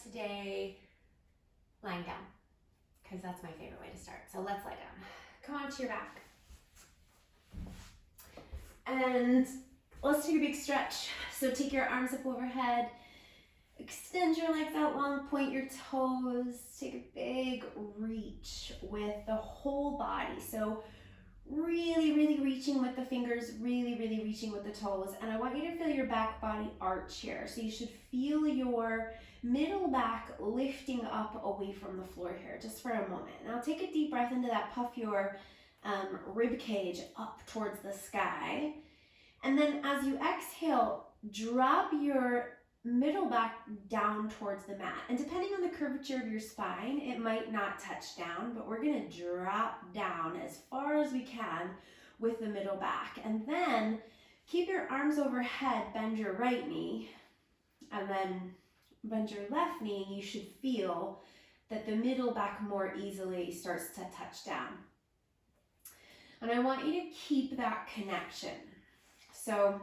today lying down, because that's my favorite way to start. So let's lie down. Come onto your back. And let's take a big stretch. So take your arms up overhead. Extend your legs out long, point your toes. Take a big reach with the whole body. So really, really reaching with the fingers, really, really reaching with the toes. And I want you to feel your back body arch here. So you should feel your middle back lifting up away from the floor here, just for a moment. Now take a deep breath into that. Puff your rib cage up towards the sky. And then as you exhale, drop your middle back down towards the mat. And depending on the curvature of your spine, it might not touch down, but we're gonna drop down as far as we can with the middle back. And then keep your arms overhead, bend your right knee, and then bend your left knee. You should feel that the middle back more easily starts to touch down. And I want you to keep that connection. So,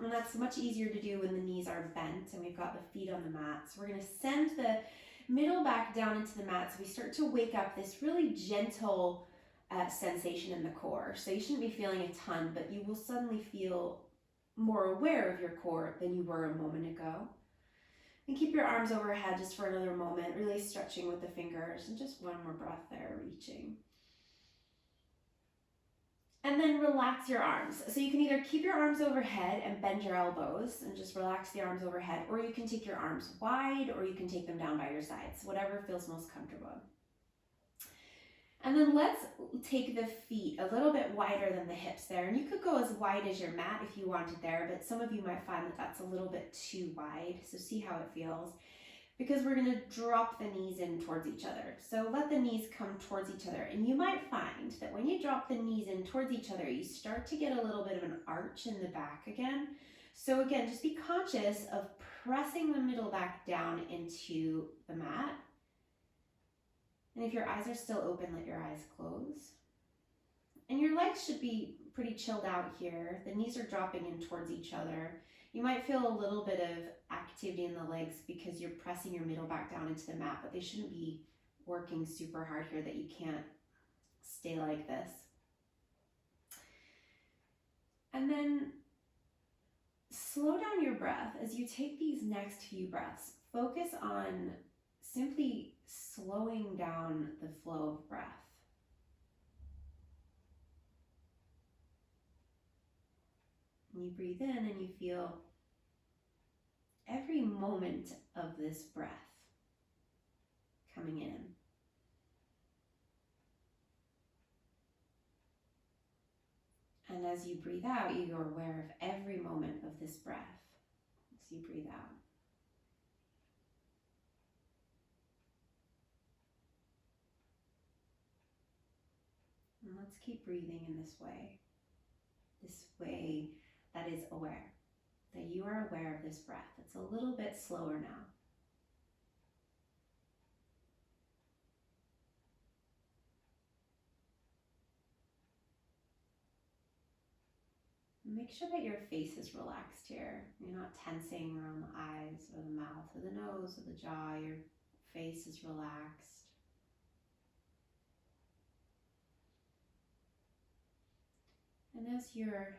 and that's much easier to do when the knees are bent and we've got the feet on the mat. So we're going to send the middle back down into the mat so we start to wake up this really gentle sensation in the core. So you shouldn't be feeling a ton, but you will suddenly feel more aware of your core than you were a moment ago. And keep your arms overhead just for another moment, really stretching with the fingers, and just one more breath there, reaching. And then relax your arms. So you can either keep your arms overhead and bend your elbows and just relax the arms overhead, or you can take your arms wide, or you can take them down by your sides, whatever feels most comfortable. And then let's take the feet a little bit wider than the hips there. And you could go as wide as your mat if you wanted there, but some of you might find that that's a little bit too wide. So see how it feels. Because we're going to drop the knees in towards each other. So let the knees come towards each other. And you might find that when you drop the knees in towards each other, you start to get a little bit of an arch in the back again. So again, just be conscious of pressing the middle back down into the mat. And if your eyes are still open, let your eyes close. And your legs should be pretty chilled out here. The knees are dropping in towards each other. You might feel a little bit of activity in the legs because you're pressing your middle back down into the mat, but they shouldn't be working super hard here that you can't stay like this. And then slow down your breath as you take these next few breaths. Focus on simply slowing down the flow of breath. You breathe in and you feel every moment of this breath coming in. And as you breathe out, you are aware of every moment of this breath as you breathe out. And let's keep breathing in this way that is aware, that you are aware of this breath. It's a little bit slower now. Make sure that your face is relaxed here. You're not tensing around the eyes or the mouth or the nose or the jaw. Your face is relaxed. And as you're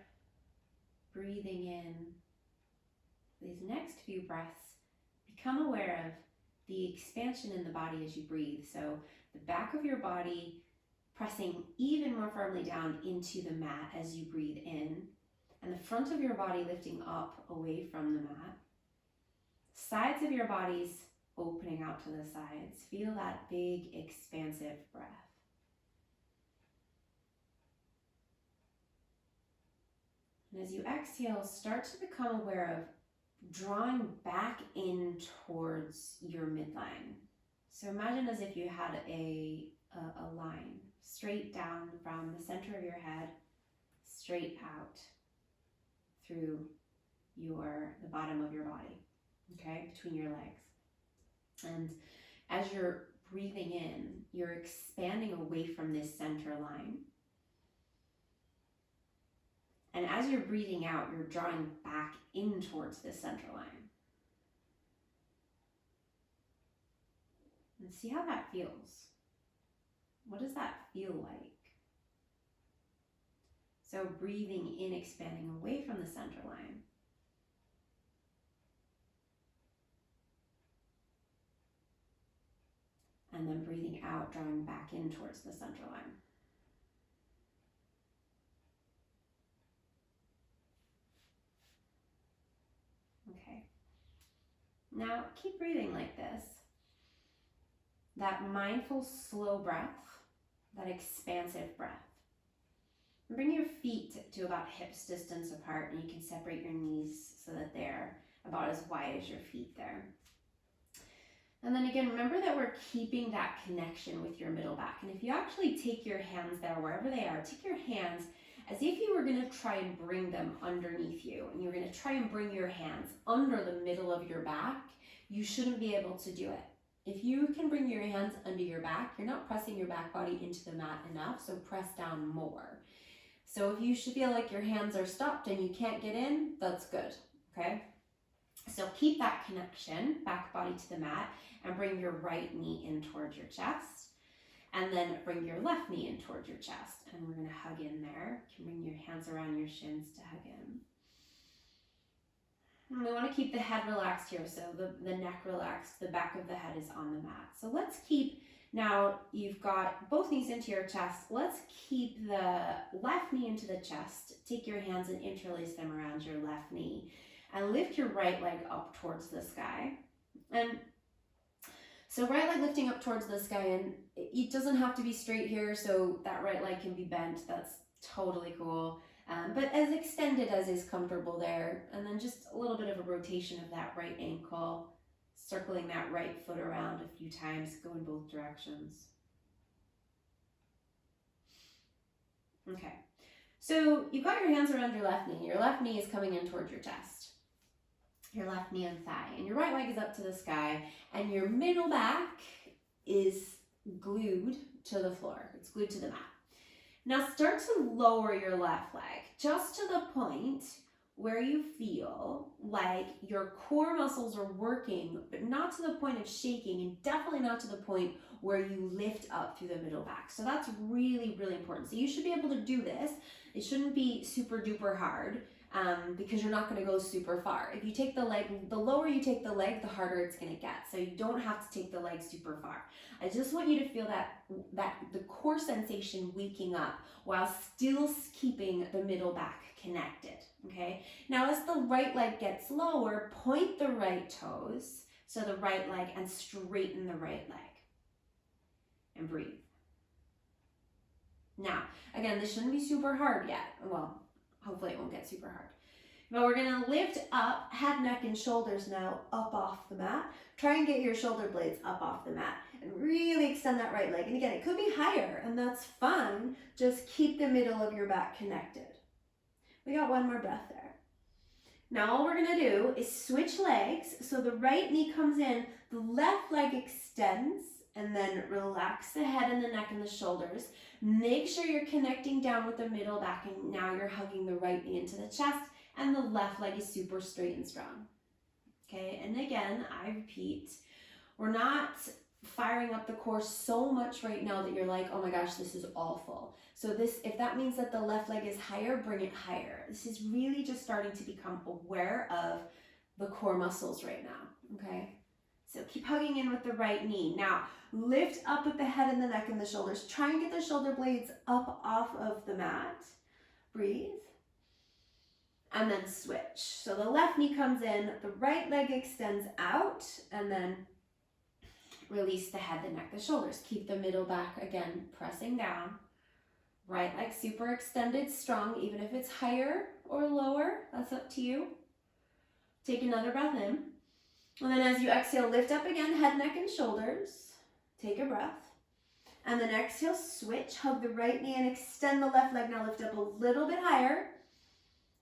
breathing in these next few breaths, become aware of the expansion in the body as you breathe. So the back of your body pressing even more firmly down into the mat as you breathe in, and the front of your body lifting up away from the mat. Sides of your bodies opening out to the sides. Feel that big expansive breath. And as you exhale, start to become aware of drawing back in towards your midline. So imagine as if you had a line straight down from the center of your head, straight out through the bottom of your body, okay, between your legs. And as you're breathing in, you're expanding away from this center line. And as you're breathing out, you're drawing back in towards this center line. And see how that feels. What does that feel like? So breathing in, expanding away from the center line. And then breathing out, drawing back in towards the center line. Okay. Now keep breathing like this. That mindful, slow breath, that expansive breath. And bring your feet to about hips distance apart, and you can separate your knees so that they're about as wide as your feet there. And then again, remember that we're keeping that connection with your middle back. And if you actually take your hands there, wherever they are, take your hands as if you were gonna try and bring them underneath you, and you're gonna try and bring your hands under the middle of your back. You shouldn't be able to do it. If you can bring your hands under your back, you're not pressing your back body into the mat enough, so press down more. So if you should feel like your hands are stopped and you can't get in, that's good, okay? So keep that connection, back body to the mat, and bring your right knee in towards your chest. And then bring your left knee in towards your chest. And we're gonna hug in there. You can bring your hands around your shins to hug in. And we wanna keep the head relaxed here, so the neck relaxed, the back of the head is on the mat. So let's keep, now you've got both knees into your chest, let's keep the left knee into the chest. Take your hands and interlace them around your left knee. And lift your right leg up towards the sky. And so right leg lifting up towards the sky, and it doesn't have to be straight here, so that right leg can be bent. That's totally cool. But as extended as is comfortable there. And then just a little bit of a rotation of that right ankle, circling that right foot around a few times, go in both directions. Okay, so you've got your hands around your left knee. Your left knee is coming in towards your chest. Your left knee and thigh, and your right leg is up to the sky, and your middle back is glued to the floor. It's glued to the mat. Now start to lower your left leg just to the point where you feel like your core muscles are working, but not to the point of shaking, and definitely not to the point where you lift up through the middle back. So that's really, really important. So you should be able to do this. It shouldn't be super duper hard. Because you're not going to go super far. If you take the leg, the lower you take the leg, the harder it's going to get. So you don't have to take the leg super far. I just want you to feel that the core sensation waking up while still keeping the middle back connected. Okay. Now as the right leg gets lower, point the right toes, so the right leg, and straighten the right leg. And breathe. Now, again, this shouldn't be super hard yet. Well, hopefully it won't get super hard. But we're gonna lift up, head, neck, and shoulders now up off the mat. Try and get your shoulder blades up off the mat and really extend that right leg. And again, it could be higher, and that's fine. Just keep the middle of your back connected. We got one more breath there. Now all we're gonna do is switch legs. So the right knee comes in, the left leg extends, and then relax the head and the neck and the shoulders. Make sure you're connecting down with the middle back, and now you're hugging the right knee into the chest, and the left leg is super straight and strong. Okay, and again, I repeat, we're not firing up the core so much right now that you're like, oh my gosh, this is awful. So this, if that means that the left leg is higher, bring it higher. This is really just starting to become aware of the core muscles right now, okay? So keep hugging in with the right knee. Now, lift up with the head and the neck and the shoulders. Try and get the shoulder blades up off of the mat. Breathe. And then switch. So the left knee comes in, the right leg extends out, and then release the head, the neck, the shoulders. Keep the middle back, again, pressing down. Right leg super extended, strong, even if it's higher or lower, that's up to you. Take another breath in. And then as you exhale, lift up again, head, neck, and shoulders. Take a breath. And then exhale, switch, hug the right knee and extend the left leg. Now lift up a little bit higher.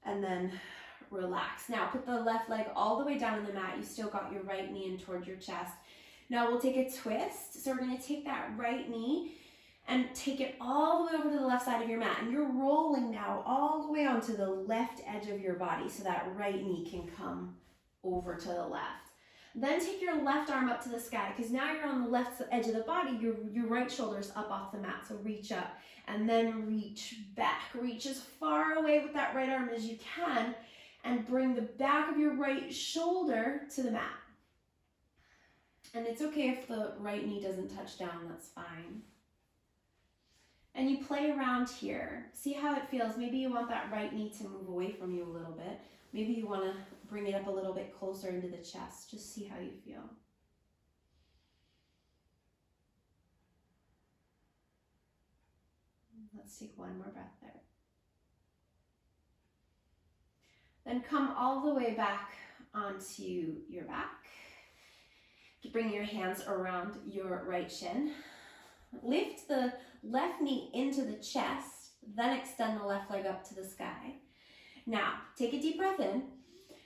And then relax. Now put the left leg all the way down on the mat. You still got your right knee in towards your chest. Now we'll take a twist. So we're going to take that right knee and take it all the way over to the left side of your mat. And you're rolling now all the way onto the left edge of your body so that right knee can come over to the left. Then take your left arm up to the sky, because now you're on the left edge of the body, your right shoulder's up off the mat, so reach up and then reach back. Reach as far away with that right arm as you can and bring the back of your right shoulder to the mat. And it's okay if the right knee doesn't touch down, that's fine. And you play around here. See how it feels. Maybe you want that right knee to move away from you a little bit. Maybe you want to bring it up a little bit closer into the chest. Just see how you feel. Let's take one more breath there. Then come all the way back onto your back. Bring your hands around your right shin. Lift the left knee into the chest, then extend the left leg up to the sky. Now, take a deep breath in.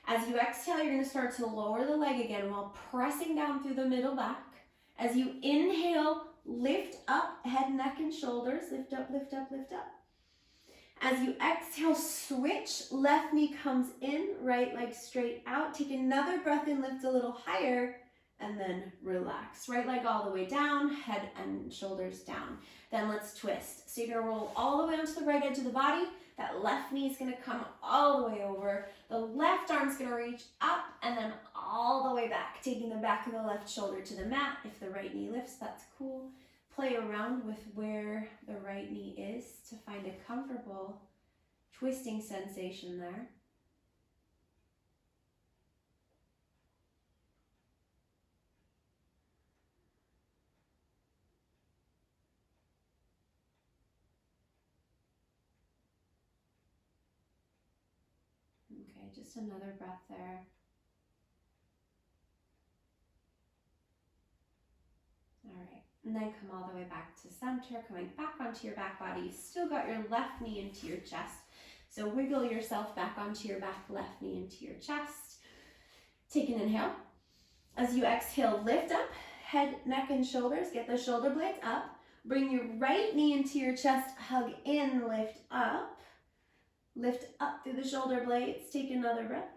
As you exhale, you're going to start to lower the leg again while pressing down through the middle back. As you inhale, lift up, head, neck, and shoulders. Lift up, lift up, lift up. As you exhale, switch. Left knee comes in, right leg straight out. Take another breath in, lift a little higher, and then relax. Right leg all the way down, head and shoulders down. Then let's twist. So you're going to roll all the way onto the right edge of the body. That left knee is going to come all the way over. The left arm's going to reach up and then all the way back, taking the back of the left shoulder to the mat. If the right knee lifts, that's cool. Play around with where the right knee is to find a comfortable twisting sensation there. Okay, just another breath there. All right, and then come all the way back to center, coming back onto your back body. You've still got your left knee into your chest. So wiggle yourself back onto your back, left knee into your chest. Take an inhale. As you exhale, lift up, head, neck, and shoulders. Get the shoulder blades up. Bring your right knee into your chest, hug in, lift up. Lift up through the shoulder blades. Take another breath.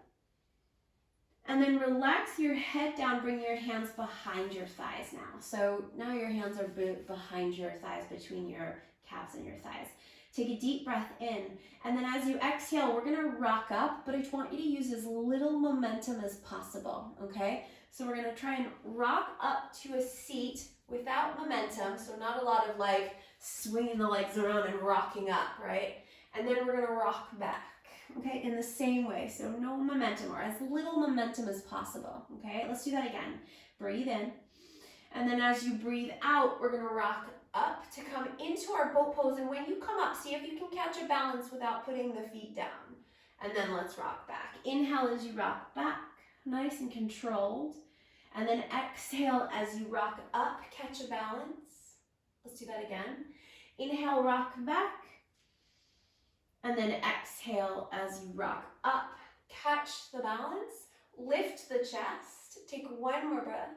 And then relax your head down. Bring your hands behind your thighs now. So now your hands are behind your thighs, between your calves and your thighs. Take a deep breath in. And then as you exhale, we're going to rock up, but I want you to use as little momentum as possible, okay? So we're going to try and rock up to a seat without momentum. So not a lot of like swinging the legs around and rocking up, right? And then we're going to rock back, okay, in the same way. So no momentum, or as little momentum as possible, okay? Let's do that again. Breathe in. And then as you breathe out, we're going to rock up to come into our boat pose. And when you come up, see if you can catch a balance without putting the feet down. And then let's rock back. Inhale as you rock back, nice and controlled. And then exhale as you rock up, catch a balance. Let's do that again. Inhale, rock back. And then exhale as you rock up, catch the balance, lift the chest, take one more breath.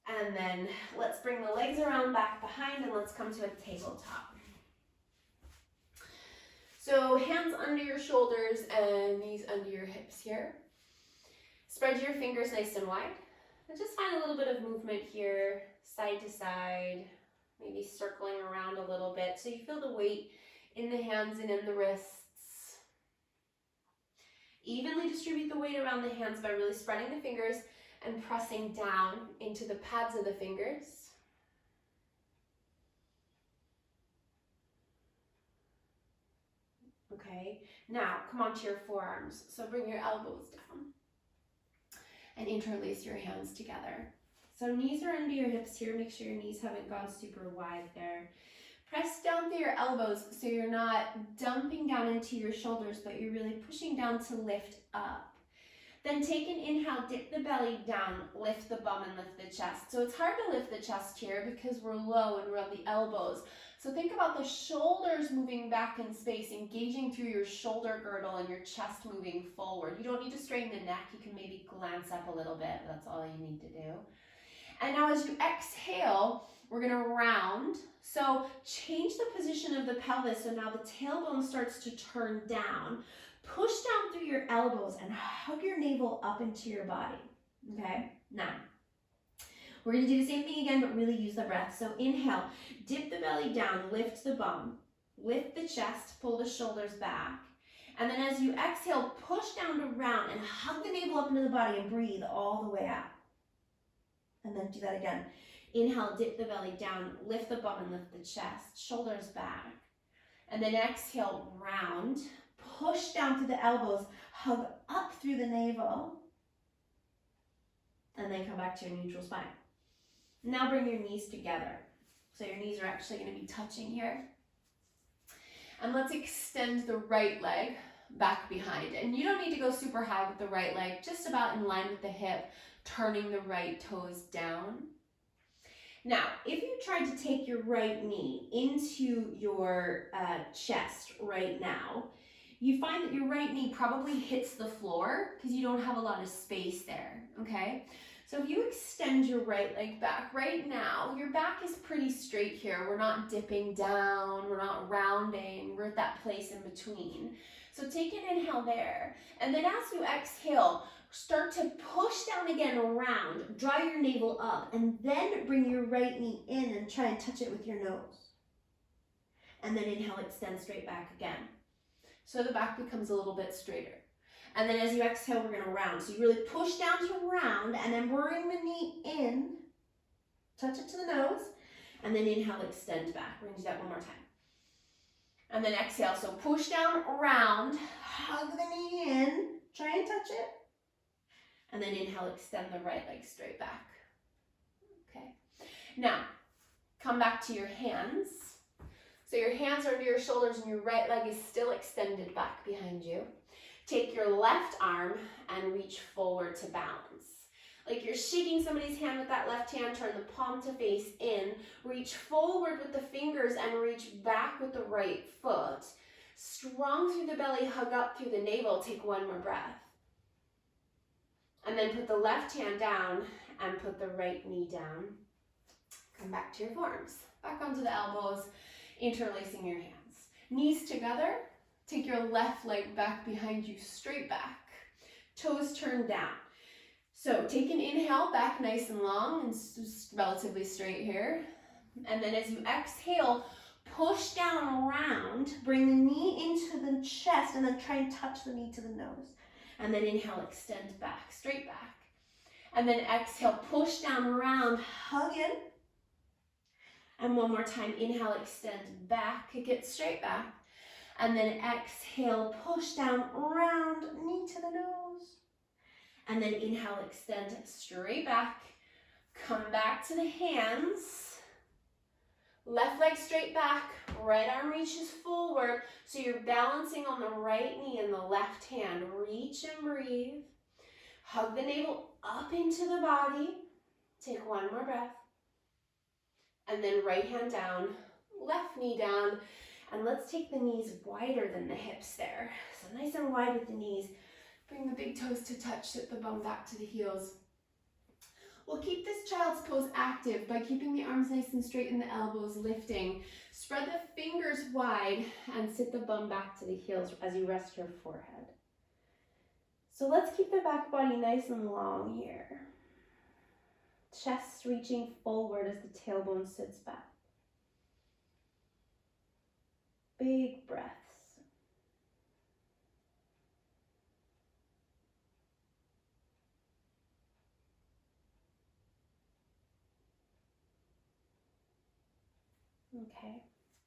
And then let's bring the legs around back behind and let's come to a tabletop. So hands under your shoulders and knees under your hips here. Spread your fingers nice and wide. And just find a little bit of movement here, side to side, maybe circling around a little bit so you feel the weight in the hands and in the wrists. Evenly distribute the weight around the hands by really spreading the fingers and pressing down into the pads of the fingers. Okay, now come onto your forearms. So bring your elbows down and interlace your hands together. So knees are under your hips here. Make sure your knees haven't gone super wide there. Press down through your elbows so you're not dumping down into your shoulders, but you're really pushing down to lift up. Then take an inhale, dip the belly down, lift the bum and lift the chest. So it's hard to lift the chest here because we're low and we're on the elbows. So think about the shoulders moving back in space, engaging through your shoulder girdle and your chest moving forward. You don't need to strain the neck. You can maybe glance up a little bit. That's all you need to do. And now as you exhale, we're going to round. So change the position of the pelvis. So now the tailbone starts to turn down. Push down through your elbows and hug your navel up into your body. Okay, now we're gonna do the same thing again, but really use the breath. So inhale, dip the belly down, lift the bum, lift the chest, pull the shoulders back. And then as you exhale, push down to round and hug the navel up into the body and breathe all the way out. And then do that again. Inhale, dip the belly down, lift the bum and lift the chest, shoulders back. And then exhale, round, push down through the elbows, hug up through the navel, and then come back to your neutral spine. Now bring your knees together. So your knees are actually going to be touching here. And let's extend the right leg back behind. And you don't need to go super high with the right leg, just about in line with the hip, turning the right toes down. Now, if you tried to take your right knee into your chest right now, you find that your right knee probably hits the floor because you don't have a lot of space there, okay? So if you extend your right leg back, right now, your back is pretty straight here. We're not dipping down, we're not rounding, we're at that place in between. So take an inhale there, and then as you exhale, start to push down again around, draw your navel up, and then bring your right knee in and try and touch it with your nose. And then inhale, extend straight back again. So the back becomes a little bit straighter. And then as you exhale, we're gonna round. So you really push down to round and then bring the knee in, touch it to the nose, and then inhale, extend back. We're gonna do that one more time. And then exhale, so push down, round, hug the knee in, try and touch it. And then inhale, extend the right leg straight back. Okay. Now, come back to your hands. So your hands are under your shoulders and your right leg is still extended back behind you. Take your left arm and reach forward to balance. Like you're shaking somebody's hand with that left hand, turn the palm to face in, reach forward with the fingers and reach back with the right foot. Strong through the belly, hug up through the navel, take one more breath. And then put the left hand down and put the right knee down. Come back to your forearms, back onto the elbows, interlacing your hands. Knees together. Take your left leg back behind you, straight back. Toes turned down. So take an inhale, back nice and long and relatively straight here. And then as you exhale, push down around, bring the knee into the chest and then try and touch the knee to the nose. And then inhale, extend back, straight back. And then exhale, push down around, hug in. And one more time, inhale, extend back, kick it straight back. And then exhale, push down, round, knee to the nose. And then inhale, extend straight back. Come back to the hands. Left leg straight back, right arm reaches forward. So you're balancing on the right knee and the left hand. Reach and breathe. Hug the navel up into the body. Take one more breath. And then right hand down, left knee down. And let's take the knees wider than the hips there. So nice and wide with the knees. Bring the big toes to touch, sit the bum back to the heels. We'll keep this child's pose active by keeping the arms nice and straight and the elbows lifting. Spread the fingers wide and sit the bum back to the heels as you rest your forehead. So let's keep the back body nice and long here. Chest reaching forward as the tailbone sits back. Big breaths. Okay,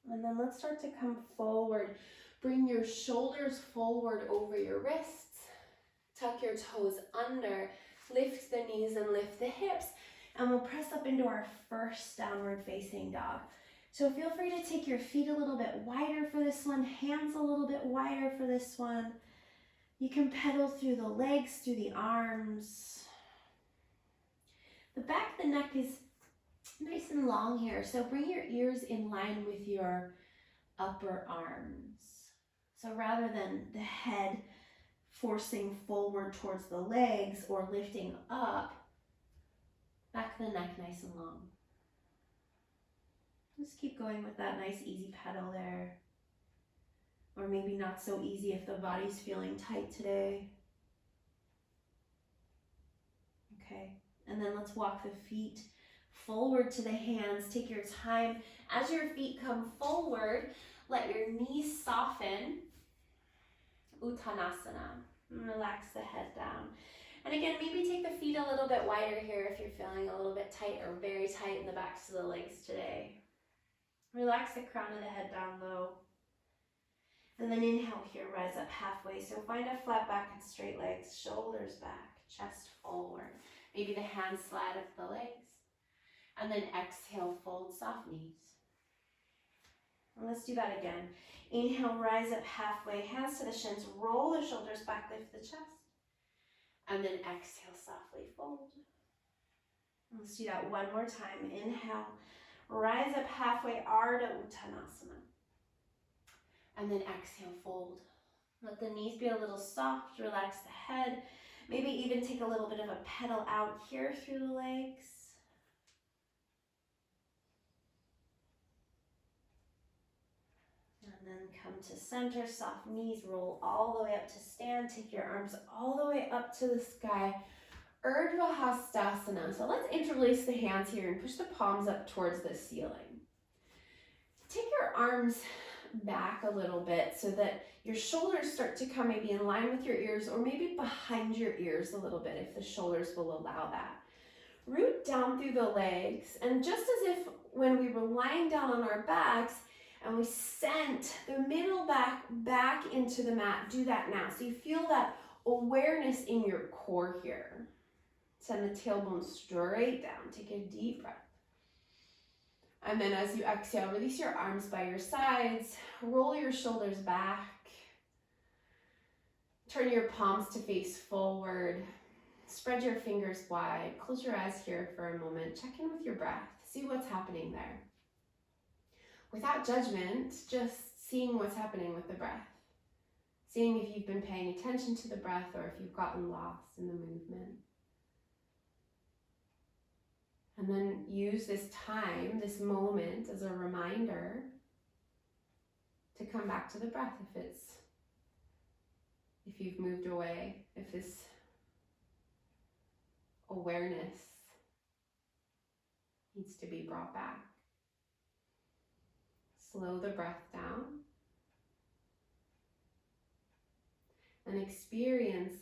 and then let's start to come forward. Bring your shoulders forward over your wrists. Tuck your toes under. Lift the knees and lift the hips. And we'll press up into our first downward facing dog. So feel free to take your feet a little bit wider for this one, hands a little bit wider for this one. You can pedal through the legs, through the arms. The back of the neck is nice and long here, so bring your ears in line with your upper arms. So rather than the head forcing forward towards the legs or lifting up, back of the neck nice and long. Just keep going with that nice easy pedal there. Or maybe not so easy if the body's feeling tight today. Okay. And then let's walk the feet forward to the hands. Take your time. As your feet come forward, let your knees soften. Uttanasana. Relax the head down. And again, maybe take the feet a little bit wider here if you're feeling a little bit tight or very tight in the backs of the legs today. Relax the crown of the head down low. And then inhale here, rise up halfway. So find a flat back and straight legs, shoulders back, chest forward. Maybe the hands slide up the legs. And then exhale, fold soft knees. And let's do that again. Inhale, rise up halfway, hands to the shins, roll the shoulders back, lift the chest. And then exhale, softly fold. Let's do that one more time. Inhale, rise up halfway, Ardha Uttanasana. And then exhale, fold. Let the knees be a little soft, relax the head. Maybe even take a little bit of a pedal out here through the legs. And then come to center, soft knees, roll all the way up to stand. Take your arms all the way up to the sky. Urdhva Hastasana. So let's interlace the hands here and push the palms up towards the ceiling. Take your arms back a little bit so that your shoulders start to come maybe in line with your ears or maybe behind your ears a little bit if the shoulders will allow that. Root down through the legs, and just as if when we were lying down on our backs and we sent the middle back into the mat, do that now. So you feel that awareness in your core here. Send the tailbone straight down. Take a deep breath. And then as you exhale, release your arms by your sides. Roll your shoulders back. Turn your palms to face forward. Spread your fingers wide. Close your eyes here for a moment. Check in with your breath. See what's happening there. Without judgment, just seeing what's happening with the breath. Seeing if you've been paying attention to the breath or if you've gotten lost in the movement. And then use this time, this moment as a reminder to come back to the breath if you've moved away, if this awareness needs to be brought back. Slow the breath down and experience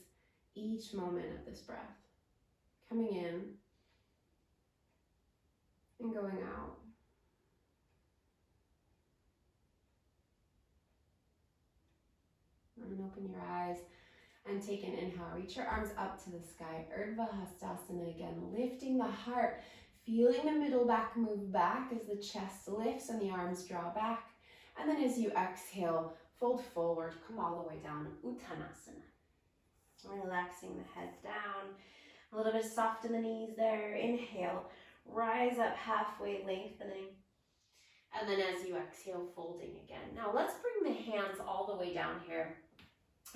each moment of this breath, coming in and going out. And open your eyes and take an inhale. Reach your arms up to the sky. Urdhva Hastasana again, lifting the heart, feeling the middle back move back as the chest lifts and the arms draw back. And then as you exhale, fold forward, come all the way down, Uttanasana. Relaxing the head down, a little bit soft in the knees there. Inhale, rise up halfway, lengthening. And then as you exhale, folding again. Now let's bring the hands all the way down here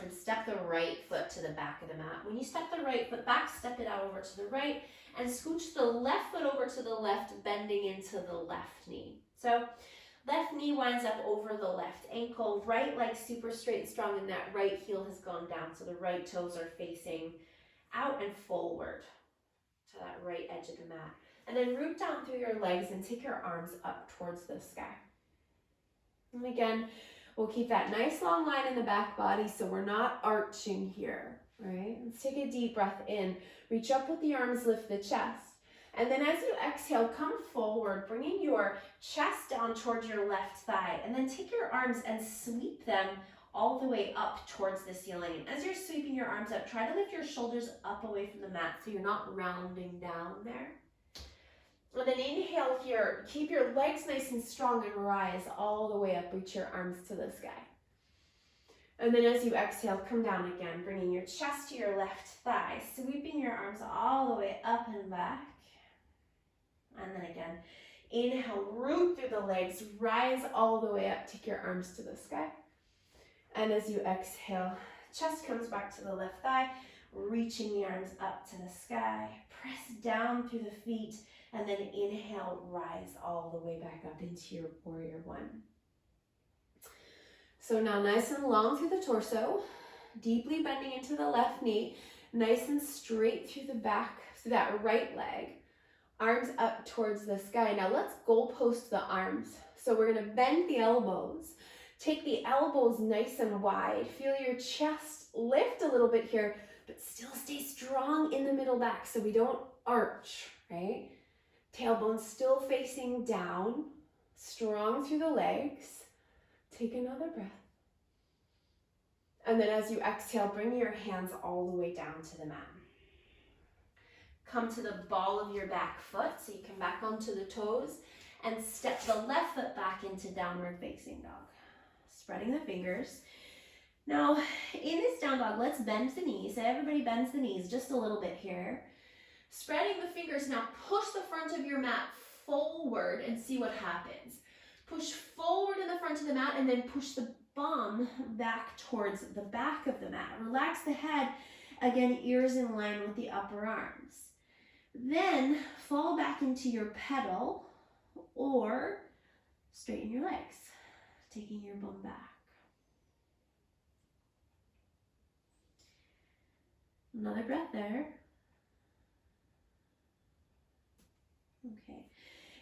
and step the right foot to the back of the mat. When you step the right foot back, step it out over to the right and scooch the left foot over to the left, bending into the left knee. So left knee winds up over the left ankle, right leg super straight and strong, and that right heel has gone down. So the right toes are facing out and forward to that right edge of the mat. And then root down through your legs and take your arms up towards the sky. And again, we'll keep that nice long line in the back body so we're not arching here, right? Let's take a deep breath in. Reach up with the arms, lift the chest. And then as you exhale, come forward, bringing your chest down towards your left thigh. And then take your arms and sweep them all the way up towards the ceiling. And as you're sweeping your arms up, try to lift your shoulders up away from the mat so you're not rounding down there. And then inhale here, keep your legs nice and strong and rise all the way up, reach your arms to the sky. And then as you exhale, come down again, bringing your chest to your left thigh, sweeping your arms all the way up and back. And then again, inhale, root through the legs, rise all the way up, take your arms to the sky. And as you exhale, chest comes back to the left thigh, reaching the arms up to the sky, press down through the feet, and then inhale, rise all the way back up into your warrior one. So now nice and long through the torso, deeply bending into the left knee, nice and straight through the back through that right leg. Arms up towards the sky. Now let's goalpost the arms. So we're gonna bend the elbows. Take the elbows nice and wide. Feel your chest lift a little bit here, but still stay strong in the middle back so we don't arch, right? Tailbone still facing down, strong through the legs. Take another breath. And then as you exhale, bring your hands all the way down to the mat. Come to the ball of your back foot, so you come back onto the toes, and step the left foot back into downward facing dog. Spreading the fingers. Now, in this down dog, let's bend the knees. Everybody bends the knees just a little bit here. Spreading the fingers, now push the front of your mat forward and see what happens. Push forward in the front of the mat and then push the bum back towards the back of the mat. Relax the head, again, ears in line with the upper arms. Then fall back into your pedal or straighten your legs, taking your bum back. Another breath there. Okay.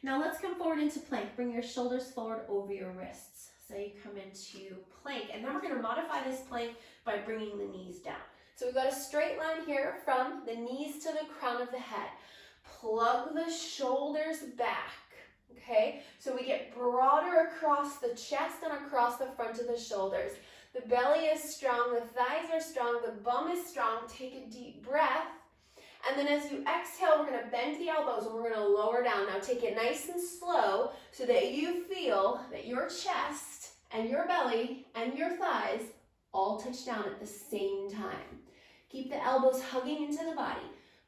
Now let's come forward into plank. Bring your shoulders forward over your wrists. So you come into plank, and then we're going to modify this plank by bringing the knees down. So we've got a straight line here from the knees to the crown of the head. Plug the shoulders back, okay? So we get broader across the chest and across the front of the shoulders. The belly is strong, the thighs are strong, the bum is strong. Take a deep breath. And then as you exhale, we're going to bend the elbows and we're going to lower down. Now take it nice and slow so that you feel that your chest and your belly and your thighs all touch down at the same time. Keep the elbows hugging into the body.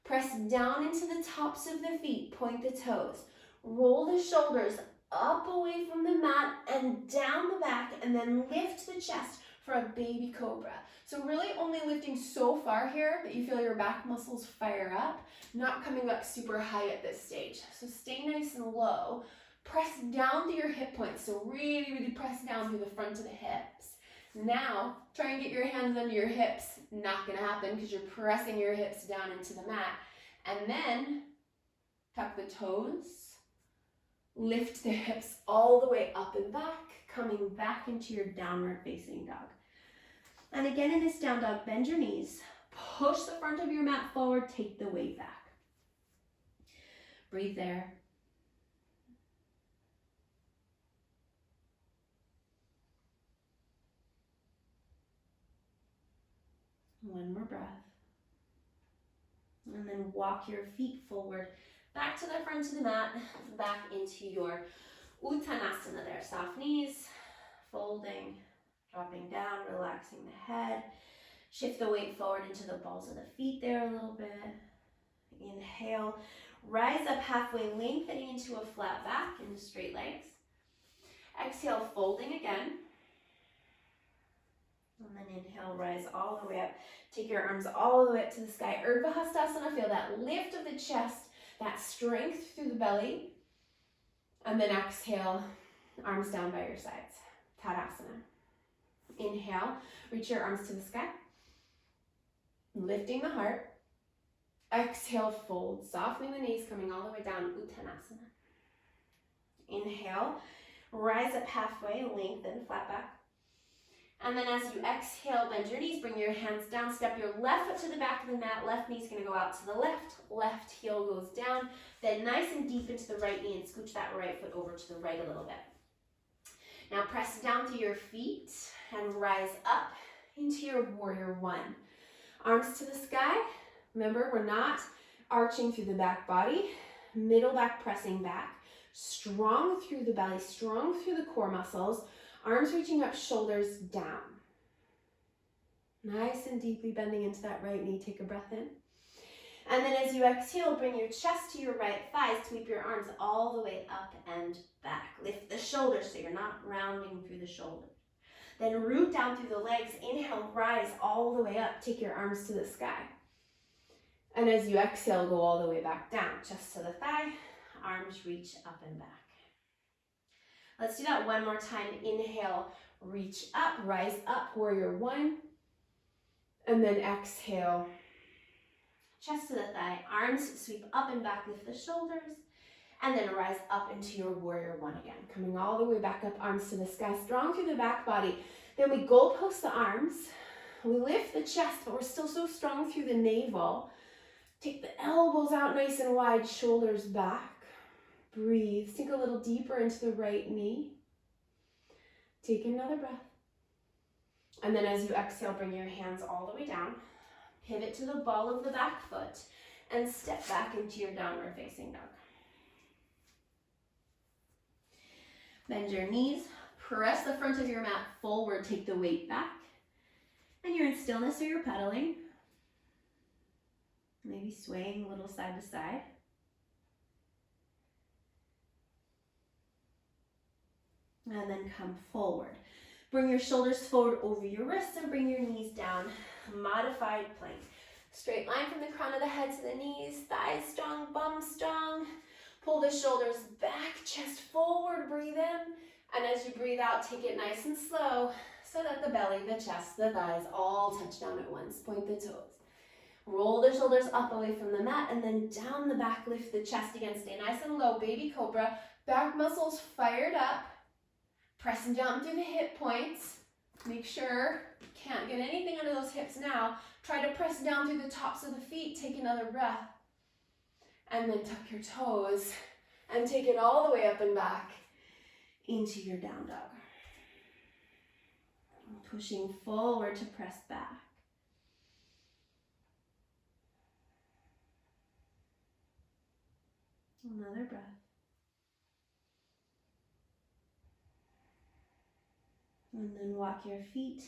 Press down into the tops of the feet. Point the toes. Roll the shoulders up away from the mat and down the back, and then lift the chest for a baby cobra. So really only lifting so far here that you feel your back muscles fire up, not coming up super high at this stage. So stay nice and low. Press down through your hip points. So really, really press down through the front of the hips. Now, try and get your hands under your hips. Not gonna happen because you're pressing your hips down into the mat. And then tuck the toes. Lift the hips all the way up and back, coming back into your downward facing dog. And again, in this down dog, bend your knees, push the front of your mat forward, take the weight back. Breathe there. One more breath. And then walk your feet forward, back to the front of the mat, back into your Uttanasana there. Soft knees, folding, dropping down, relaxing the head. Shift the weight forward into the balls of the feet there a little bit. Inhale, rise up halfway, lengthening into a flat back, into straight legs. Exhale, folding again. And then inhale, rise all the way up. Take your arms all the way up to the sky. Urdhva Hastasana, feel that lift of the chest, that strength through the belly. And then exhale, arms down by your sides. Tadasana. Inhale, reach your arms to the sky. Lifting the heart. Exhale, fold, softening the knees, coming all the way down, Uttanasana. Inhale, rise up halfway, lengthen, flat back. And then as you exhale, bend your knees, bring your hands down, step your left foot to the back of the mat, left knee's gonna go out to the left, left heel goes down, then nice and deep into the right knee and scooch that right foot over to the right a little bit. Now press down to your feet and rise up into your warrior one. Arms to the sky. Remember, we're not arching through the back body, middle back pressing back, strong through the belly, strong through the core muscles, arms reaching up, shoulders down. Nice and deeply bending into that right knee. Take a breath in. And then as you exhale, bring your chest to your right thighs, sweep your arms all the way up and back. Lift the shoulders so you're not rounding through the shoulders. Then root down through the legs. Inhale, rise all the way up. Take your arms to the sky. And as you exhale, go all the way back down. Chest to the thigh, arms reach up and back. Let's do that one more time. Inhale, reach up, rise up, warrior one. And then exhale, chest to the thigh, arms sweep up and back, lift the shoulders, and then rise up into your warrior one again. Coming all the way back up, arms to the sky, strong through the back body. Then we goalpost the arms. We lift the chest, but we're still so strong through the navel. Take the elbows out nice and wide, shoulders back. Breathe, sink a little deeper into the right knee. Take another breath. And then as you exhale, bring your hands all the way down. Pivot to the ball of the back foot and step back into your downward facing dog. Bend your knees, press the front of your mat forward, take the weight back. And you're in stillness or you're pedaling. Maybe swaying a little side to side. And then come forward. Bring your shoulders forward over your wrists and bring your knees down. Modified plank. Straight line from the crown of the head to the knees, thighs strong, bum strong. Pull the shoulders back, chest forward, breathe in. And as you breathe out, take it nice and slow so that the belly, the chest, the thighs all touch down at once. Point the toes. Roll the shoulders up away from the mat and then down the back, lift the chest again. Stay nice and low, baby cobra. Back muscles fired up. Press and down through the hip points. Make sure you can't get anything under those hips now. Try to press down through the tops of the feet. Take another breath. And then tuck your toes and take it all the way up and back into your down dog. Pushing forward to press back. Another breath. And then walk your feet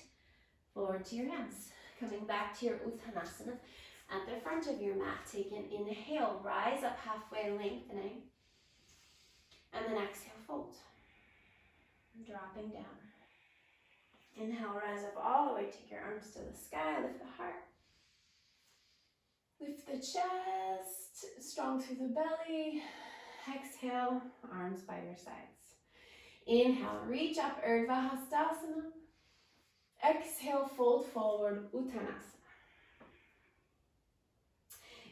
forward to your hands. Coming back to your Uttanasana. At the front of your mat, take an inhale, rise up halfway, lengthening. And then exhale, fold. Dropping down. Inhale, rise up all the way, take your arms to the sky, lift the heart. Lift the chest, strong through the belly. Exhale, arms by your sides. Inhale, reach up, Urdhva Hastasana. Exhale, fold forward, Uttanasana.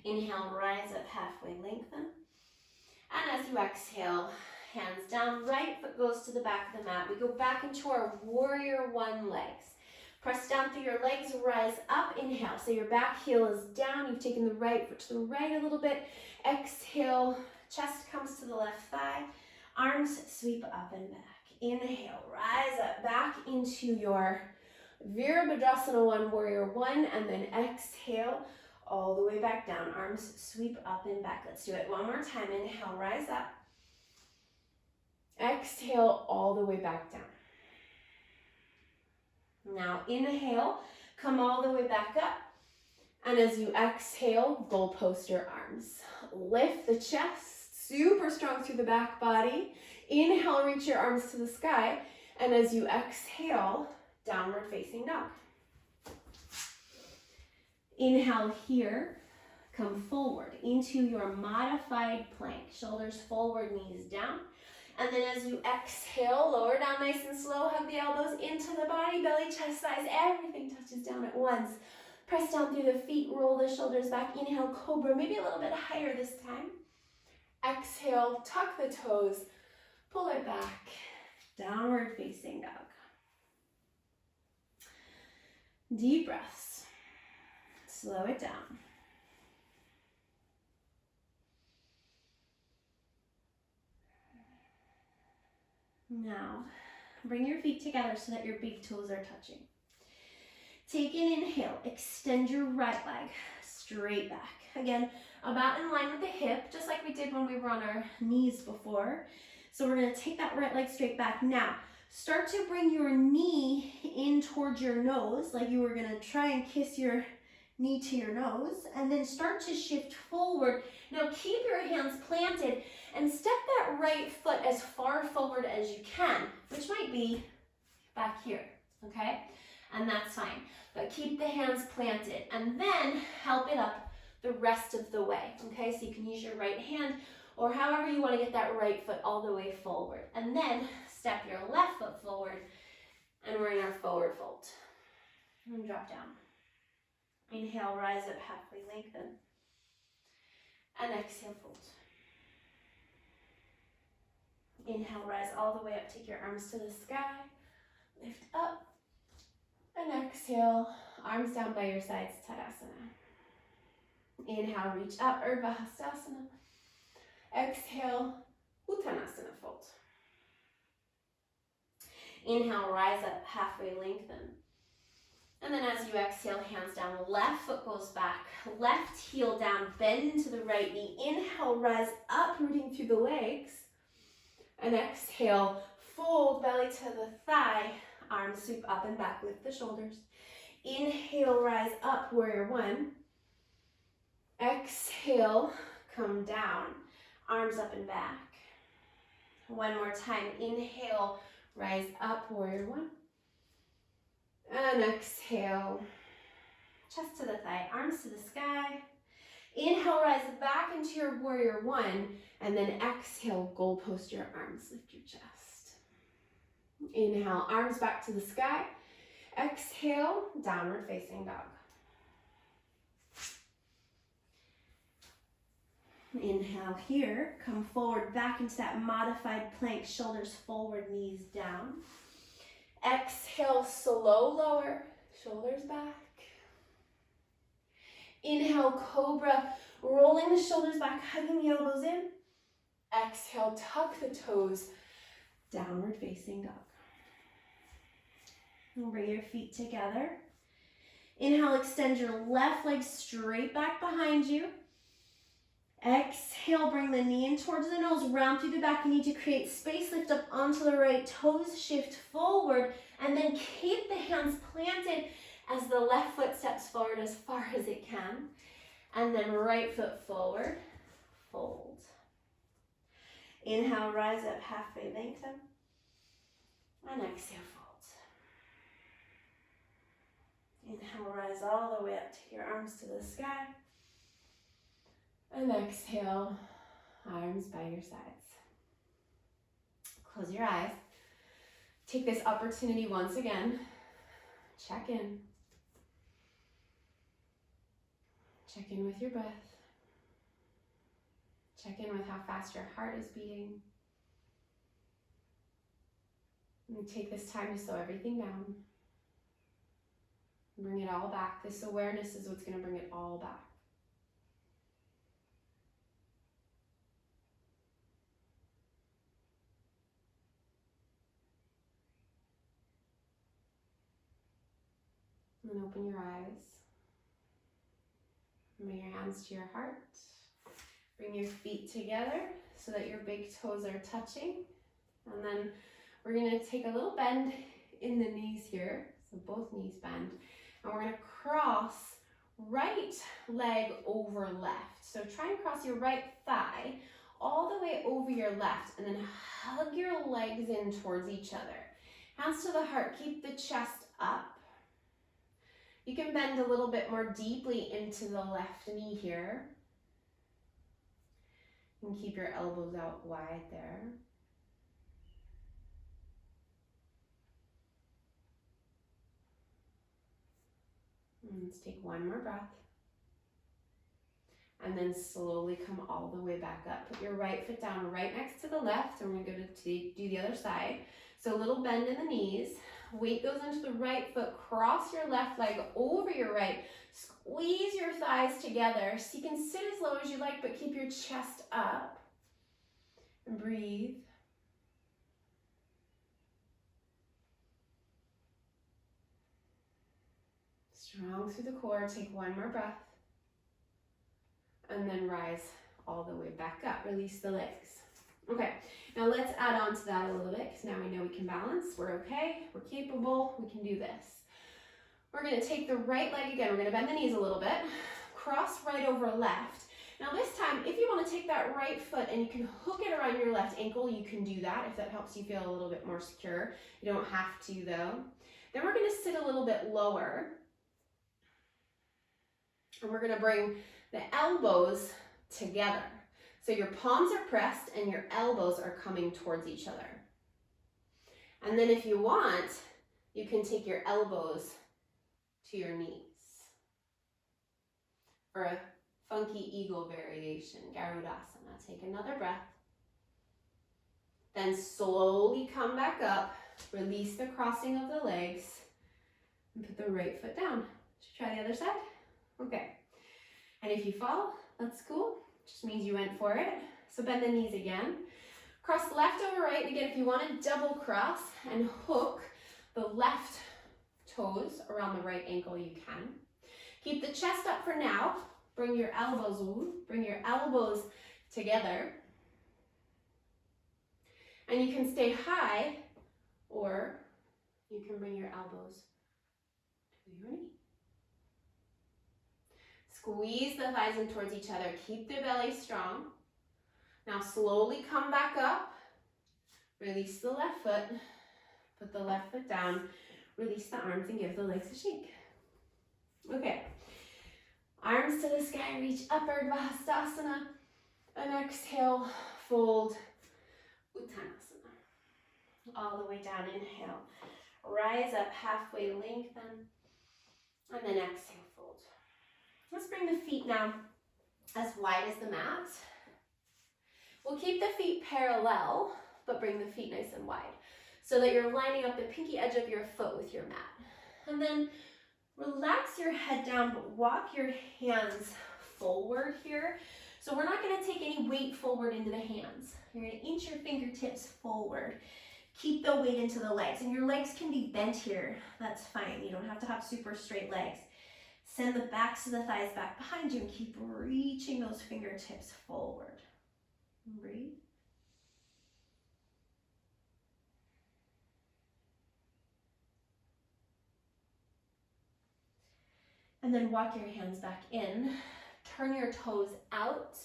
Inhale, rise up halfway, lengthen. And as you exhale, hands down, right foot goes to the back of the mat. We go back into our warrior one legs. Press down through your legs, rise up, inhale. So your back heel is down. You've taken the right foot to the right a little bit. Exhale, chest comes to the left thigh. Arms sweep up and back. Inhale, rise up, back into your Virabhadrasana 1, warrior 1, and then exhale all the way back down. Arms sweep up and back. Let's do it one more time. Inhale, rise up. Exhale all the way back down. Now inhale, come all the way back up. And as you exhale, goalpost your arms. Lift the chest, super strong through the back body. Inhale, reach your arms to the sky. And as you exhale, downward facing dog. Inhale here, come forward into your modified plank. Shoulders forward, knees down. And then as you exhale, lower down nice and slow, hug the elbows into the body, belly, chest, thighs, everything touches down at once. Press down through the feet, roll the shoulders back. Inhale, cobra, maybe a little bit higher this time. Exhale, tuck the toes, pull it back, downward facing dog. Deep breaths. Slow it down. Now, bring your feet together so that your big toes are touching. Take an inhale, extend your right leg straight back. Again, about in line with the hip, just like we did when we were on our knees before. So we're gonna take that right leg straight back. Now, start to bring your knee in towards your nose, like you were gonna try and kiss your knee to your nose, and then start to shift forward. Now keep your hands planted and step that right foot as far forward as you can, which might be back here, okay? And that's fine, but keep the hands planted and then help it up the rest of the way, okay? So you can use your right hand or however you want to get that right foot all the way forward. And then step your left foot forward and we're in our forward fold. And drop down. Inhale, rise up halfway, lengthen. And exhale, fold. Inhale, rise all the way up. Take your arms to the sky. Lift up. And exhale, arms down by your sides, Tadasana. Inhale, reach up, Urdhva Hastasana. Exhale, Uttanasana, fold. Inhale, rise up, halfway lengthen. And then as you exhale, hands down, left foot goes back, left heel down, bend into the right knee. Inhale, rise up, rooting through the legs. And exhale, fold belly to the thigh, arms sweep up and back, lift the shoulders. Inhale, rise up, warrior one. Exhale, come down, arms up and back. One more time, inhale, rise up, warrior one. And exhale, chest to the thigh, arms to the sky. Inhale, rise back into your warrior one, and then exhale, goalpost your arms, lift your chest. Inhale, arms back to the sky. Exhale, downward facing dog. Inhale here, come forward, back into that modified plank, shoulders forward, knees down. Exhale, slow lower, shoulders back. Inhale, cobra, rolling the shoulders back, hugging the elbows in. Exhale, tuck the toes, downward facing dog. And bring your feet together. Inhale, extend your left leg straight back behind you. Exhale, bring the knee in towards the nose, round through the back. You need to create space, lift up onto the right, toes shift forward, and then keep the hands planted as the left foot steps forward as far as it can. And then right foot forward, fold. Inhale, rise up, halfway lengthen. And exhale, fold. Inhale, rise all the way up, take your arms to the sky. And exhale, arms by your sides. Close your eyes. Take this opportunity once again. Check in. Check in with your breath. Check in with how fast your heart is beating. And take this time to slow everything down. Bring it all back. This awareness is what's going to bring it all back. And open your eyes. Bring your hands to your heart. Bring your feet together so that your big toes are touching. And then we're going to take a little bend in the knees here. So both knees bend. And we're going to cross right leg over left. So try and cross your right thigh all the way over your left. And then hug your legs in towards each other. Hands to the heart. Keep the chest up. You can bend a little bit more deeply into the left knee here. And keep your elbows out wide there. And let's take one more breath. And then slowly come all the way back up. Put your right foot down right next to the left. And we're going to go to do the other side. So a little bend in the knees. Weight goes into the right foot. Cross your left leg over your right. Squeeze your thighs together. So you can sit as low as you like, but keep your chest up. And breathe. Strong through the core. Take one more breath. And then rise all the way back up. Release the legs. Okay, now let's add on to that a little bit because now we know we can balance. We're okay. We're capable. We can do this. We're going to take the right leg again. We're going to bend the knees a little bit. Cross right over left. Now this time, if you want to take that right foot and you can hook it around your left ankle, you can do that if that helps you feel a little bit more secure. You don't have to though. Then we're going to sit a little bit lower. And we're going to bring the elbows together. So your palms are pressed and your elbows are coming towards each other. And then if you want, you can take your elbows to your knees for a funky eagle variation, Garudasana. Take another breath. Then slowly come back up. Release the crossing of the legs. And put the right foot down. Should we try the other side? Okay. And if you fall, that's cool. Just means you went for it. So bend the knees again. Cross the left over right. Again, if you want to double cross and hook the left toes around the right ankle, you can. Keep the chest up for now. Bring your elbows together. And you can stay high, or you can bring your elbows to your knee. Squeeze the thighs in towards each other. Keep the belly strong. Now slowly come back up. Release the left foot. Put the left foot down. Release the arms and give the legs a shake. Okay. Arms to the sky. Reach up, Urdhva Hastasana. And exhale, fold Uttanasana. All the way down. Inhale. Rise up halfway, lengthen. And then exhale, fold. Let's bring the feet now as wide as the mat. We'll keep the feet parallel, but bring the feet nice and wide so that you're lining up the pinky edge of your foot with your mat. And then relax your head down, but walk your hands forward here. So we're not going to take any weight forward into the hands. You're going to inch your fingertips forward. Keep the weight into the legs, and your legs can be bent here. That's fine. You don't have to have super straight legs. Send the backs of the thighs back behind you and keep reaching those fingertips forward. Breathe. And then walk your hands back in. Turn your toes out.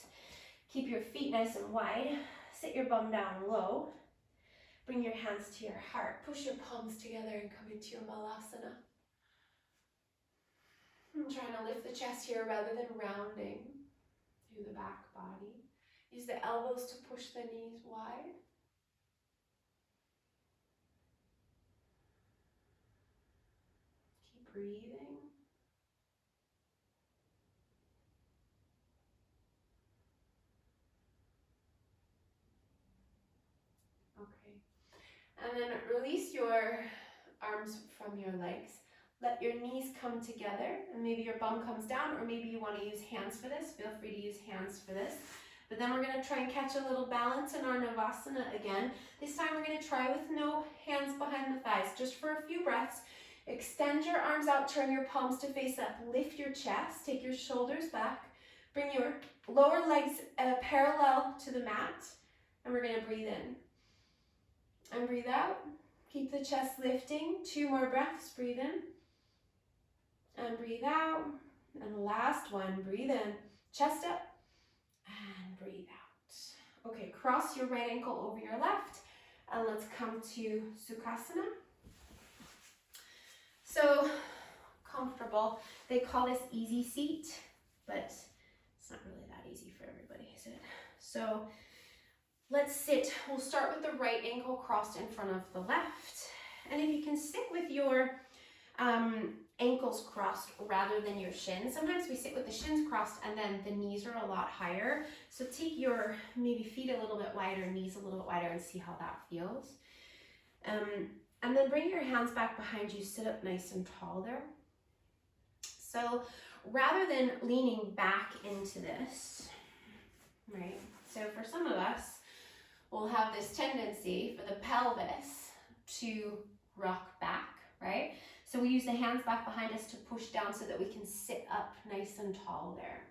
Keep your feet nice and wide. Sit your bum down low. Bring your hands to your heart. Push your palms together and come into your Malasana. I'm trying to lift the chest here rather than rounding through the back body. Use the elbows to push the knees wide. Keep breathing. Okay. And then release your arms from your legs. Let your knees come together, and maybe your bum comes down, or maybe you want to use hands for this. Feel free to use hands for this. But then we're going to try and catch a little balance in our Navasana again. This time we're going to try with no hands behind the thighs, just for a few breaths. Extend your arms out, turn your palms to face up, lift your chest, take your shoulders back, bring your lower legs parallel to the mat, and we're going to breathe in. And breathe out. Keep the chest lifting. 2 more breaths. Breathe in. And breathe out. And the last one. Breathe in. Chest up. And breathe out. Okay, cross your right ankle over your left. And let's come to Sukhasana. So, comfortable. They call this easy seat, but it's not really that easy for everybody, is it? So, let's sit. We'll start with the right ankle crossed in front of the left. And if you can sit with your ankles crossed rather than your shins. Sometimes we sit with the shins crossed and then the knees are a lot higher. So take your maybe feet a little bit wider, knees a little bit wider, and see how that feels. And then bring your hands back behind you. Sit up nice and tall there. So rather than leaning back into this, right? So for some of us, we'll have this tendency for the pelvis to rock back, right? So we use the hands back behind us to push down so that we can sit up nice and tall there.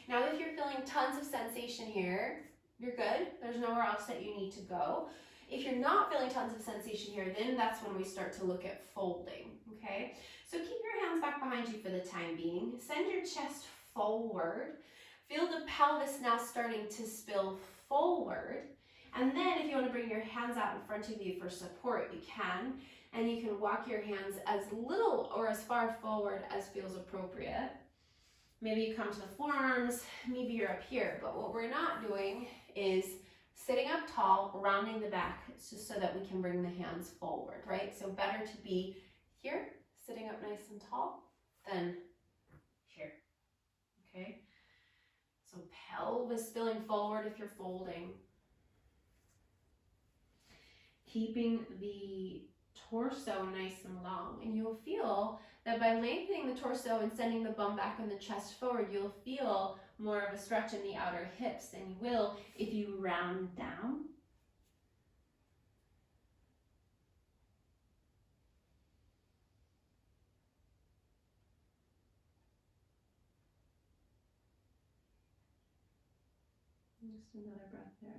Now, if you're feeling tons of sensation here, you're good. There's nowhere else that you need to go. If you're not feeling tons of sensation here, then that's when we start to look at folding, okay? So keep your hands back behind you for the time being. Send your chest forward. Feel the pelvis now starting to spill forward. And then if you want to bring your hands out in front of you for support, you can. And you can walk your hands as little or as far forward as feels appropriate. Maybe you come to the forearms, maybe you're up here. But what we're not doing is sitting up tall, rounding the back, just so that we can bring the hands forward, right? So better to be here, sitting up nice and tall, than here, okay? pelvis spilling forward if you're folding. Keeping the torso nice and long, and you'll feel that by lengthening the torso and sending the bum back and the chest forward, you'll feel more of a stretch in the outer hips than you will if you round down. Just another breath there.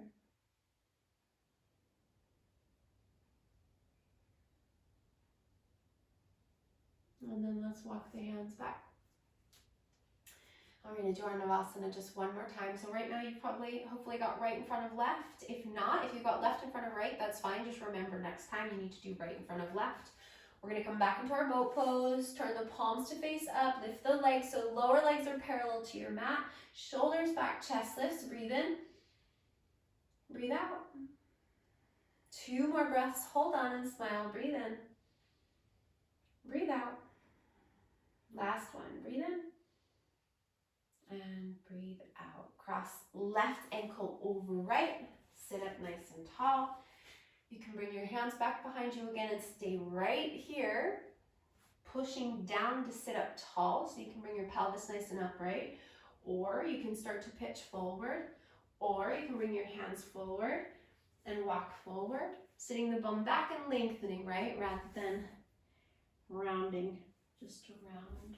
And then let's walk the hands back. We're going to do our Navasana just one more time. So right now you've hopefully got right in front of left. If not, if you've got left in front of right, that's fine. Just remember next time you need to do right in front of left. We're going to come back into our boat pose, turn the palms to face up, lift the legs so lower legs are parallel to your mat, shoulders back, chest lifts, breathe in, breathe out. 2 more breaths, hold on and smile, breathe in, breathe out. Last one, breathe in and breathe out. Cross left ankle over right, sit up nice and tall. You can bring your hands back behind you again and stay right here, pushing down to sit up tall, so you can bring your pelvis nice and upright, or you can start to pitch forward, or you can bring your hands forward and walk forward, sitting the bum back and lengthening, right, rather than rounding, just to round.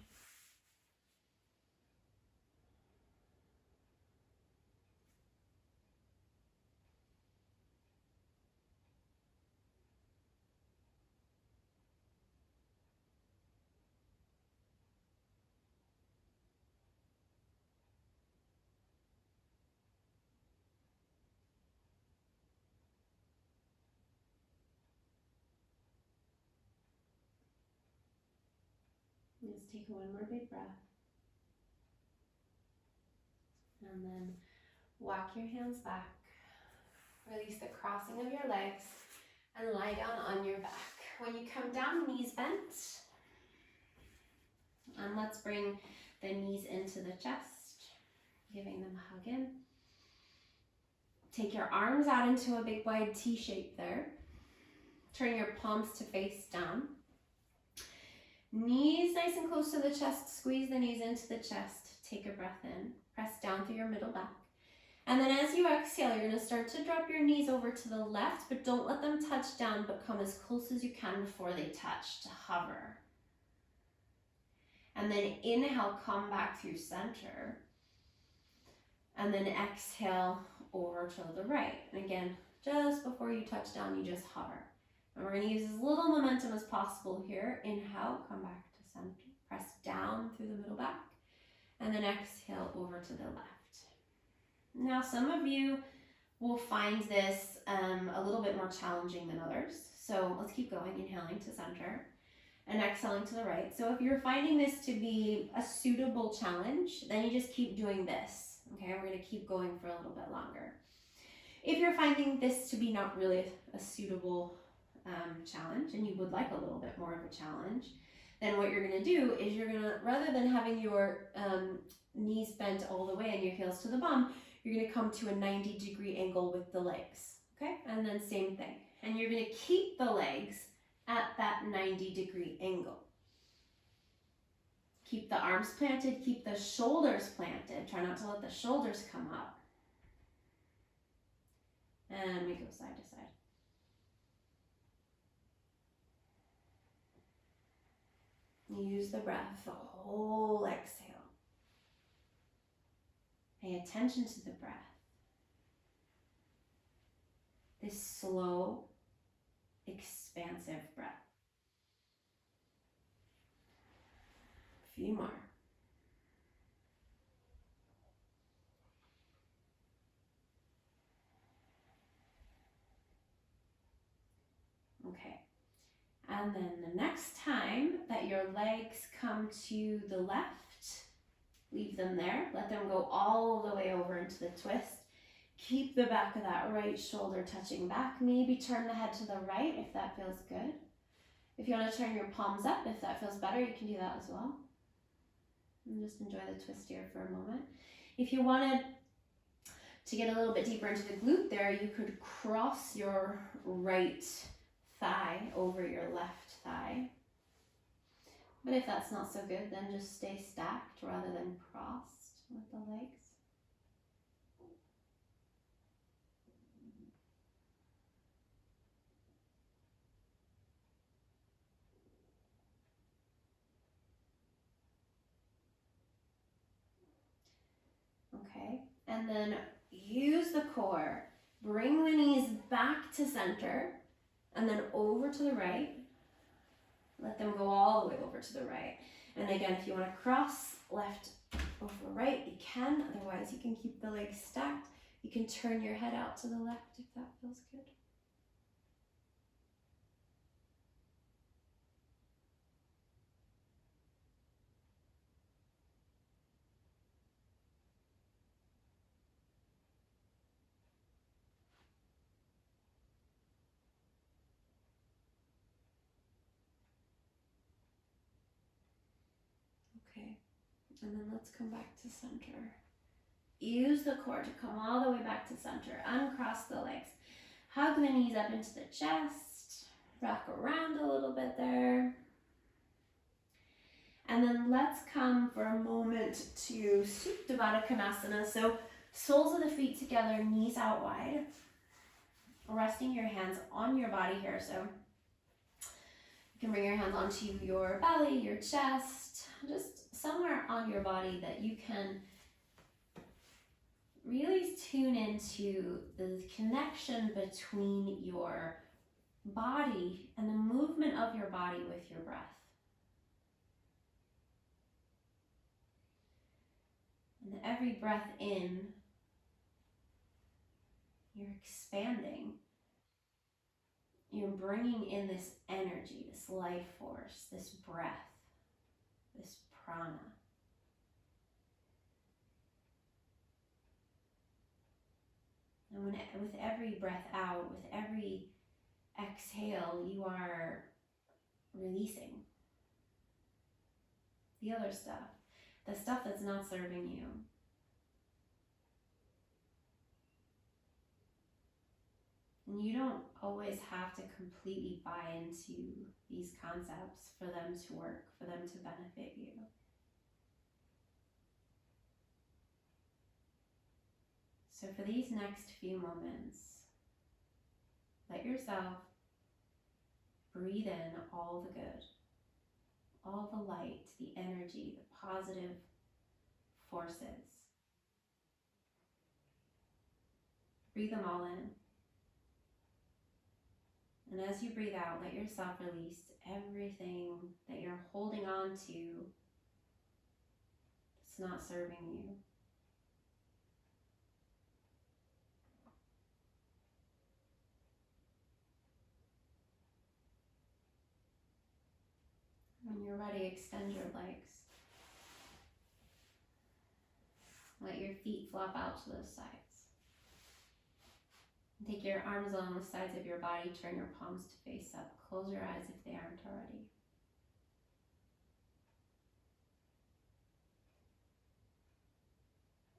Let's take one more big breath. And then walk your hands back. Release the crossing of your legs and lie down on your back. When you come down, knees bent. And let's bring the knees into the chest, giving them a hug in. Take your arms out into a big wide T shape there. Turn your palms to face down. Knees nice and close to the chest. Squeeze the knees into the chest. Take a breath in. Press down through your middle back. And then as you exhale, you're going to start to drop your knees over to the left, but don't let them touch down, but come as close as you can before they touch to hover. And then inhale, come back through center. And then exhale over to the right. And again, just before you touch down, you just hover. And we're going to use as little momentum as possible here. Inhale, come back to center. Press down through the middle back. And then exhale over to the left. Now, some of you will find this a little bit more challenging than others. So let's keep going, inhaling to center and exhaling to the right. So if you're finding this to be a suitable challenge, then you just keep doing this. Okay, we're going to keep going for a little bit longer. If you're finding this to be not really a suitable challenge and you would like a little bit more of a challenge, then what you're going to do is you're going to, rather than having your knees bent all the way and your heels to the bum, you're going to come to a 90-degree angle with the legs, okay? And then same thing. And you're going to keep the legs at that 90-degree angle. Keep the arms planted, keep the shoulders planted. Try not to let the shoulders come up. And we go side to side. Use the breath, the whole exhale. Pay attention to the breath. This slow, expansive breath. A few more. Okay. And then the next time that your legs come to the left, leave them there. Let them go all the way over into the twist. Keep the back of that right shoulder touching back. Maybe turn the head to the right if that feels good. If you want to turn your palms up, if that feels better, you can do that as well. And just enjoy the twist here for a moment. If you want to To get a little bit deeper into the glute there, you could cross your right thigh over your left thigh. But if that's not so good, then just stay stacked rather than crossed with the legs. Okay, and then use the core. Bring the knees back to center and then over to the right. Let them go all the way over to the right. And again, if you want to cross left over right, you can. Otherwise, you can keep the legs stacked. You can turn your head out to the left if that feels good. Okay, and then let's come back to center. Use the core to come all the way back to center. Uncross the legs. Hug the knees up into the chest. Rock around a little bit there. And then let's come for a moment to Supta Konasana. So soles of the feet together, knees out wide. Resting your hands on your body here. So you can bring your hands onto your belly, your chest, just somewhere on your body that you can really tune into the connection between your body and the movement of your body with your breath. And every breath in, you're expanding. You're bringing in this energy, this life force, this breath, this prana. And with every breath out, with every exhale, you are releasing the other stuff, the stuff that's not serving you. And you don't always have to completely buy into these concepts for them to work, for them to benefit you. So for these next few moments, let yourself breathe in all the good, all the light, the energy, the positive forces. Breathe them all in. And as you breathe out, let yourself release everything that you're holding on to that's not serving you. When you're ready, extend your legs. Let your feet flop out to the sides. Take your arms along the sides of your body, turn your palms to face up. Close your eyes if they aren't already.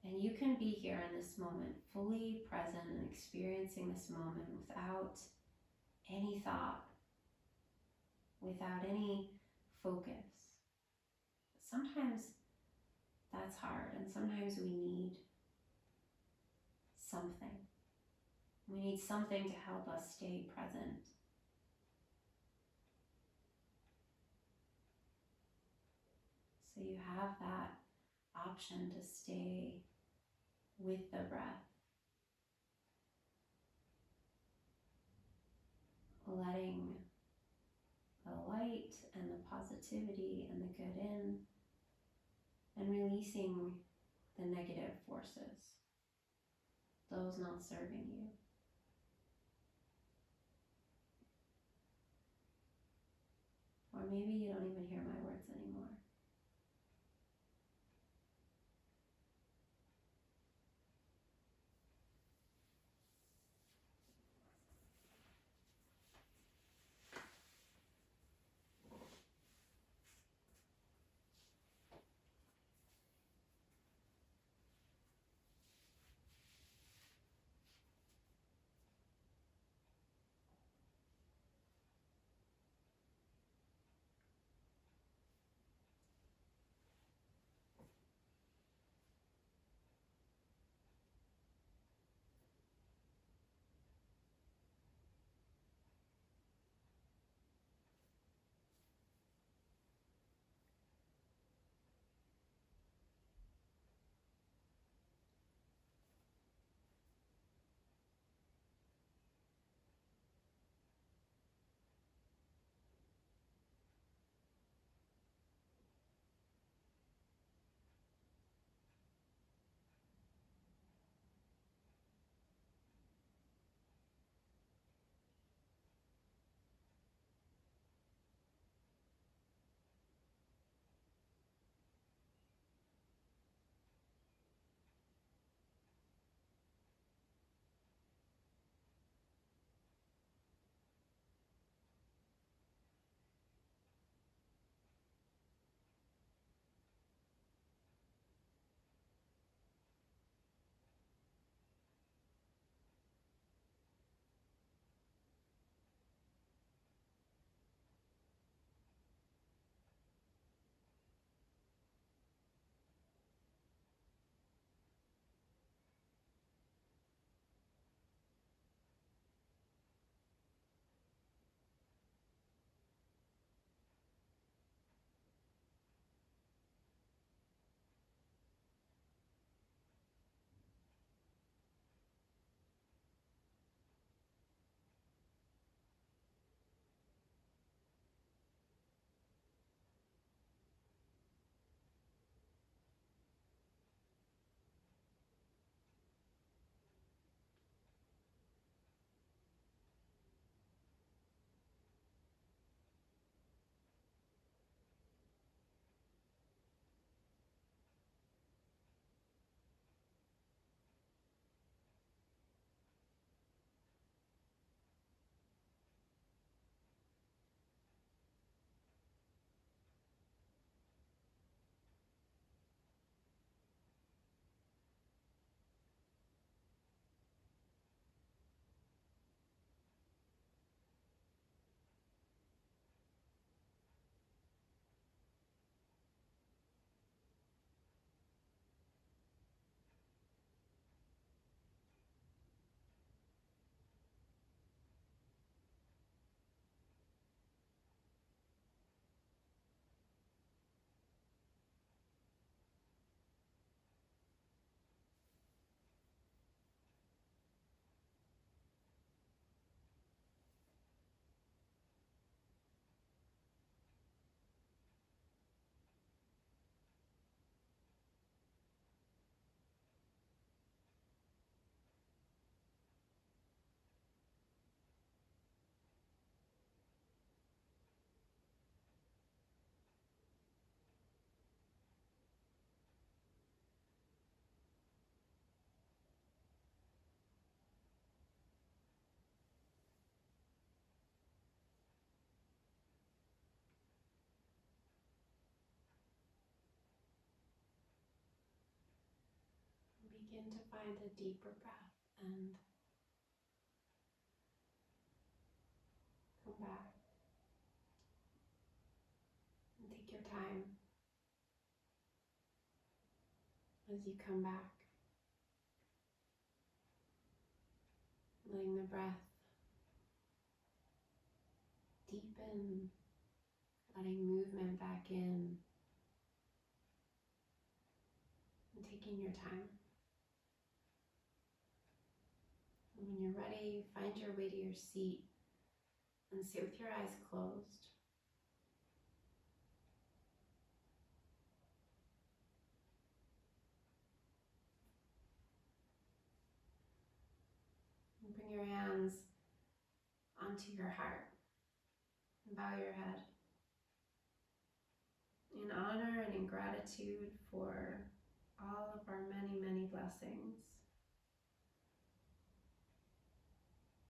And you can be here in this moment, fully present and experiencing this moment without any thought, without any focus. Sometimes that's hard, and sometimes we need something. We need something to help us stay present. So you have that option to stay with the breath, letting the light and the positivity and the good in, and releasing the negative forces, those not serving you. Or maybe you don't even hear my words anymore. begin to find a deeper breath and come back and take your time as you come back, letting the breath deepen, letting movement back in, and taking your time. And when you're ready, find your way to your seat and sit with your eyes closed. And bring your hands onto your heart and bow your head in honor and in gratitude for all of our many, many blessings.